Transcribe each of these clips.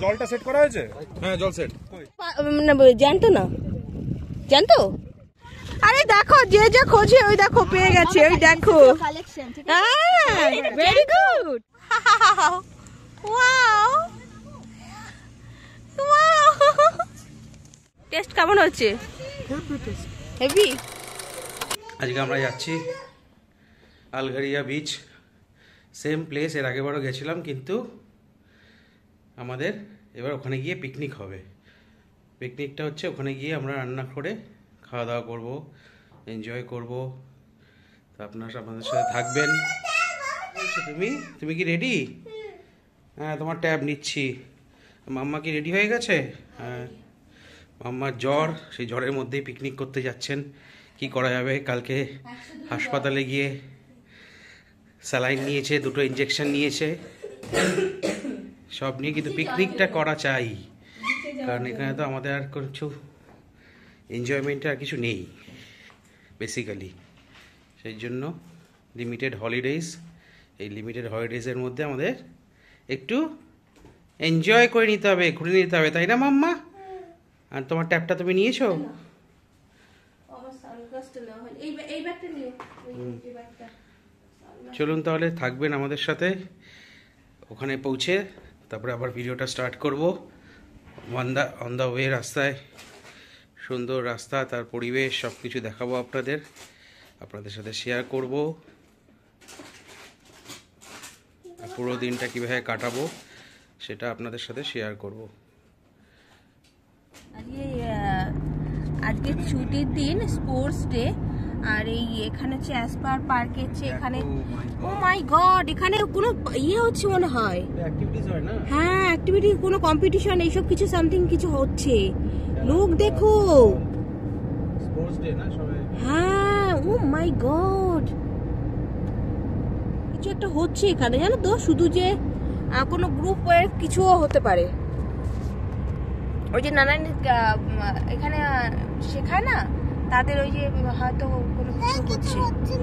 জলটা সেট করা হয়েছে? হ্যাঁ জল সেট। জানতো না, জানতো? আরে দেখো যে যে খোঁজে ওই দেখো পেয়ে গেছে, ওই দেখো। Very good. Wow wow, test কেমন হচ্ছে? হেভি। আজকে আমরা যাচ্ছি আলঘারিয়া বিচ, সেম প্লেস, এর আগেবারও গেছিলাম, কিন্তু আমাদের এবার ওখানে গিয়ে পিকনিক হবে। পিকনিকটা হচ্ছে ওখানে গিয়ে আমরা রান্না করে খাওয়া দাওয়া করবো, এনজয় করব। তো আপনারা আমাদের সাথে থাকবেন। তুমি তুমি কি রেডি? হ্যাঁ, তোমার ট্যাব নিচ্ছি। মাম্মা কি রেডি হয়ে গেছে? হ্যাঁ, মাম্মার জ্বর, সেই জ্বরের মধ্যেই পিকনিক করতে যাচ্ছেন। কি করা যাবে, কালকে হাসপাতালে গিয়ে স্যালাইন নিয়েছে, 2টো ইঞ্জেকশন নিয়েছে, সব নিয়ে, কিন্তু পিকনিকটা করা চাই, কারণ এখানে তো আমাদের আর কিছু এনজয়মেন্টের আর কিছু নেই বেসিক্যালি। সেই জন্য লিমিটেড হলিডেজ, এই লিমিটেড হলিডেজের মধ্যে আমাদের একটু এনজয় করে নিতে হবে, ঘুরে নিতে হবে, তাই না মাম্মা? আর তোমার ট্যাবটা তুমি নিয়েছো? চলুন তাহলে, থাকবেন আমাদের সাথে। ওখানে পৌঁছে তারপরে আবার ভিডিওটা স্টার্ট করব। অন দ্য ওয়ে, রাস্তায় সুন্দর রাস্তা, তার পরিবেশ সব কিছু দেখাবো আপনাদের সাথে শেয়ার করব। পুরো দিনটা কীভাবে কাটাবো সেটা আপনাদের সাথে শেয়ার করব। আজকে ছুটির দিন, স্পোর্টস ডে, আর এই এখানে হচ্ছে অ্যাসপার পার্কে হচ্ছে, এখানে ও মাই গড, এখানে কোনো ইয়ে হচ্ছে মনে হয়, হ্যাঁ অ্যাক্টিভিটি, কোনো কম্পিটিশন এইসব কিছু সামথিং কিছু হচ্ছে। লোক দেখো, হ্যাঁ ও মাই গড, কিছু একটা হচ্ছে এখানে, জানো তো? শুধু যে কোনো গ্রুপ কিছুও হতে পারে। ওই যে নানান এখানে শেখায় না, তাদের ওই যে হয়তো কোনো কিছু হচ্ছে।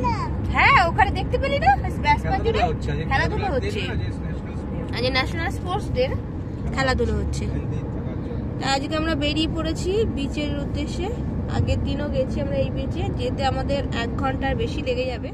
হ্যাঁ, ওখানে দেখতে পেলি না, খেলাধুলো হচ্ছে, আজ ন্যাশনাল স্পোর্টস ডে, খেলাধুলো হচ্ছে। আজকে আমরা বেরিয়ে পড়েছি বিচের উদ্দেশ্যে। আগের দিনও গেছি আমরা এই বিচে, যেতে আমাদের 1 ঘন্টার বেশি লেগে যাবে।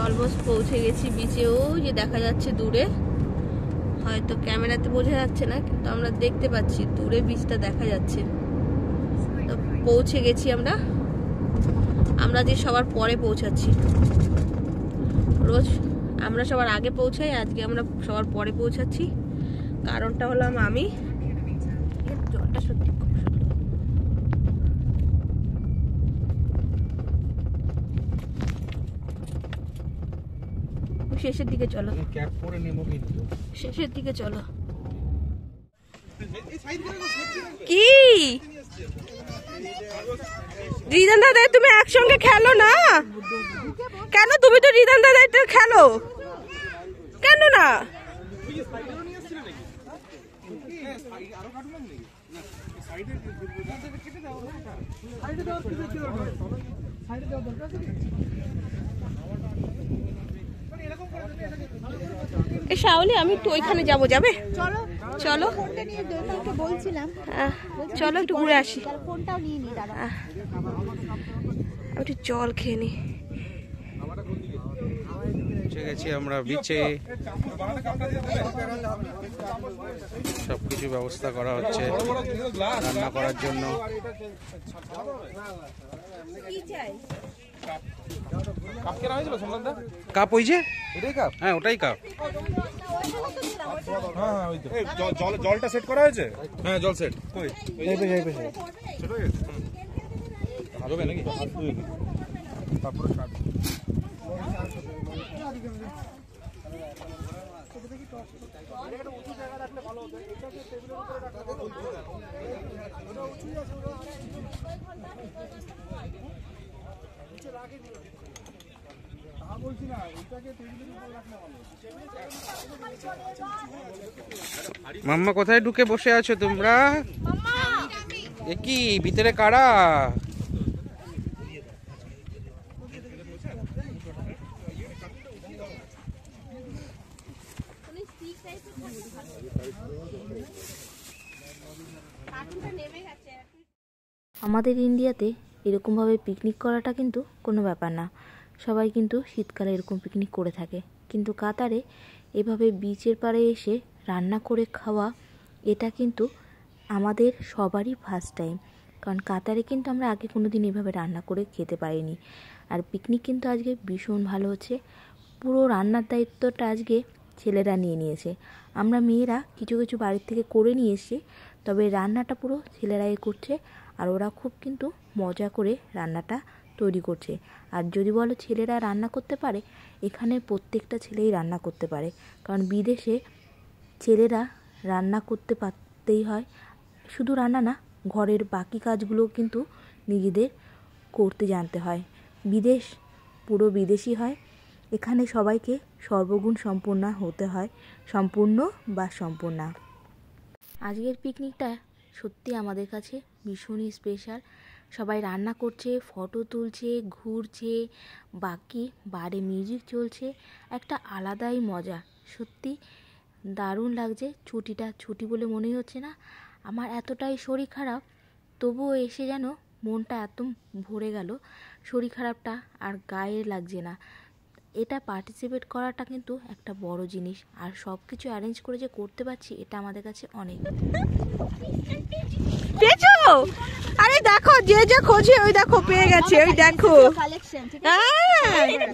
অলমোস্ট পৌঁছে গেছি বিচে। ওই যে দেখা যাচ্ছে দূরে, হয়তো ক্যামেরাতে বোঝা যাচ্ছে না, কিন্তু আমরা দেখতে পাচ্ছি দূরে বিচটা দেখা যাচ্ছে। তো পৌঁছে গেছি আমরা যে সবার পরে পৌঁছাচ্ছি। রোজ আমরা সবার আগে পৌঁছাই, আজকে আমরা সবার পরে পৌঁছাচ্ছি। কারণটা হলাম আমি, জলটা সত্যি শেষের দিকে চলো, শেষের দিকে চলো। কি রিদান দাদা, তুমি একসঙ্গে খেলো না কেন? তুমি তো রিদান দাদা এটা খেলো কেন না? শাওলি, আমি একটু ওইখানে যাবো, যাবে? চলো চলো, বলছিলাম চলো একটু ঘুরে আসি। ফোনটাও নিয়ে নি, দাঁড়া একটু জল খেয়ে নি। পৌঁছে গেছি আমরা বিচে। সবকিছু ব্যবস্থা করা হচ্ছে রান্না করার জন্য। কাপ ওই যে, হ্যাঁ ওটাই কাপ। জলটা সেট করা হয়েছে? হ্যাঁ জল সেট। হবে নাকি? তারপরে মাম্মা কোথায় ঢুকে বসে আছো তোমরা? এ কি ভিতরে কারা? আমাদের ইন্ডিয়াতে এরকমভাবে পিকনিক করাটা কিন্তু কোনো ব্যাপার না, সবাই কিন্তু শীতকালে এরকম পিকনিক করে থাকে। কিন্তু কাতারে এভাবে বিচের পাড়ে এসে রান্না করে খাওয়া, এটা কিন্তু আমাদের সবারই ফার্স্ট টাইম। কারণ কাতারে কিন্তু আমরা আগে কোনো দিন এভাবে রান্না করে খেতে পারিনি। আর পিকনিক কিন্তু আজকে ভীষণ ভালো হচ্ছে। পুরো রান্নার দায়িত্বটা আজকে ছেলেরা নিয়ে নিয়েছে। আমরা মেয়েরা কিছু কিছু বাড়ির থেকে করে নিয়ে এসেছি, তবে রান্নাটা পুরো ছেলেরাই করছে। আর ওরা খুব কিন্তু মজা করে রান্নাটা তৈরি করছে। আর যদি বলো ছেলেরা রান্না করতে পারে, এখানে প্রত্যেকটা ছেলেই রান্না করতে পারে। কারণ বিদেশে ছেলেরা রান্না করতে পারতেই হয়। শুধু রান্না না, ঘরের বাকি কাজগুলো কিন্তু নিজেদের করতে জানতে হয়। বিদেশ পুরো বিদেশি হয়। এখানে সবাইকে সর্বগুণ সম্পন্ন হতে হয়, সম্পূর্ণ বা সম্পূর্ণা। আজকের পিকনিকটা সত্যি আমাদের কাছে ভীষণই স্পেশাল। সবাই রান্না করছে, ফটো তুলছে, ঘুরছে, বাকি বারে মিউজিক চলছে, একটা আলাদাই মজা। সত্যি দারুণ লাগছে। ছুটি বলে মনেই হচ্ছে না। আমার এতটাই শরীর খারাপ, তবুও এসে যেন মনটা এত ভরে গেল। শরীর খারাপটা আর গায়ে লাগছে না। এটা পার্টিসিপেট করাটা কিন্তু একটা বড় জিনিস। আর সব কিছু অ্যারেঞ্জ করে যে করতে পারছি, এটা আমাদের কাছে অনেক। পেয়েছো? আরে দেখো, যে যে খোঁজে ওই দেখো পেয়ে গেছে। ওই দেখো,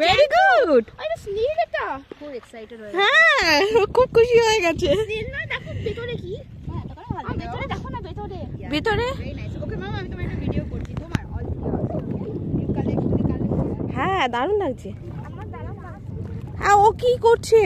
ভেরি গুড। হ্যাঁ, খুব খুশি হয়ে গেছে। ভিতরে হ্যাঁ দারুণ লাগছে। ও কি করছে?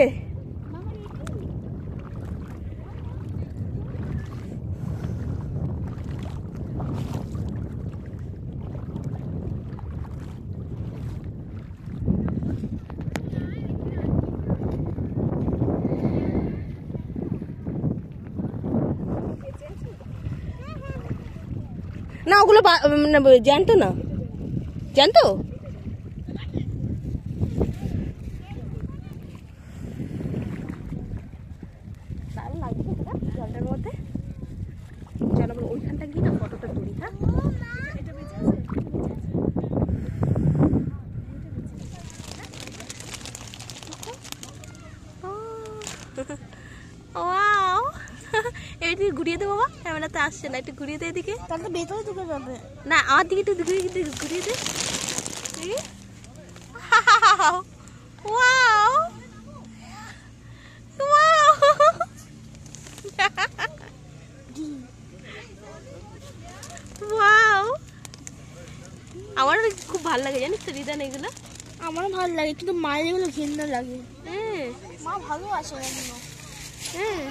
না ওগুলো জানতো না, জানতো। দারুণ লাগছে জলটার মধ্যে। চলো আমরা ওইখানটা গিয়ে না ফটোটা তুলি। হ্যাঁ, এদিকে ঘুরিয়ে দে বাবা, ক্যামেরাতে আসছে না, একটু ঘুরিয়ে দে এদিকে। তাহলে ভেতরে ঢুকে যাবে না, আমার দিকে একটু ঘুরিয়ে দে। Wow wow, wow. আমার খুব ভালো লাগে জানিস তো রিদান এগুলো। আমারও ভালো লাগে, কিন্তু মায়ের এগুলো ঘৃণা লাগে। হ্যাঁ, মা ভালো আসে এগুলো। হ্যাঁ,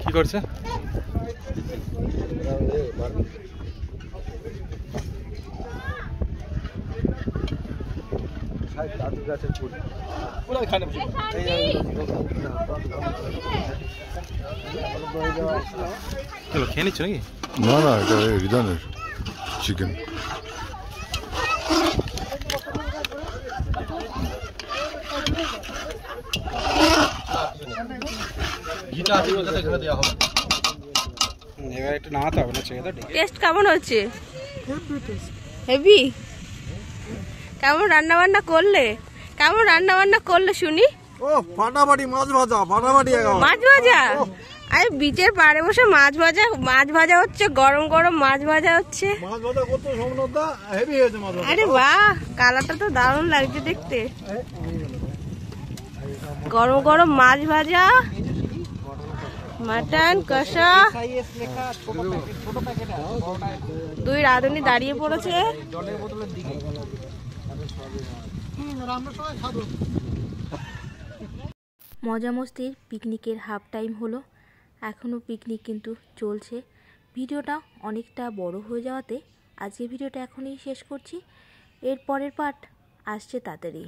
কি করছে? চলো খেয়ে নিচ্ছ নাকি? না না, এটা রিদানের চিকেন। এবার একটু নামাতে হবে না ছেড়ে দাও। টেস্ট কেমন হচ্ছে? হেভি। কেমন রান্না বান্না করলে? কেমন রান্না বান্না করলে শুনি? ও ফাটাফাটি মাছ ভাজা, ফাটাফাটি একেবারে। মাছ ভাজা? আরে বিচের পাড়ে বসে মাছ ভাজা হচ্ছে, গরম গরম মাছ ভাজা হচ্ছে। মাছ ভাজা করতে সমনদা হেভি হয়েছে মাছ ভাজা। আরে বাহ, কালারটা তো দারুণ লাগছে দেখতে। গরম গরম মাছ ভাজা, মাটন কষা। দুই রাঁধুনি দাঁড়িয়ে পড়েছে। মজা মস্তির পিকনিকের হাফ টাইম হলো, এখনও পিকনিক কিন্তু চলছে। ভিডিওটা অনেকটা বড় হয়ে যাওয়াতে আজকে ভিডিওটা এখনই শেষ করছি। এর পরের পার্ট আসছে তাড়াতাড়ি।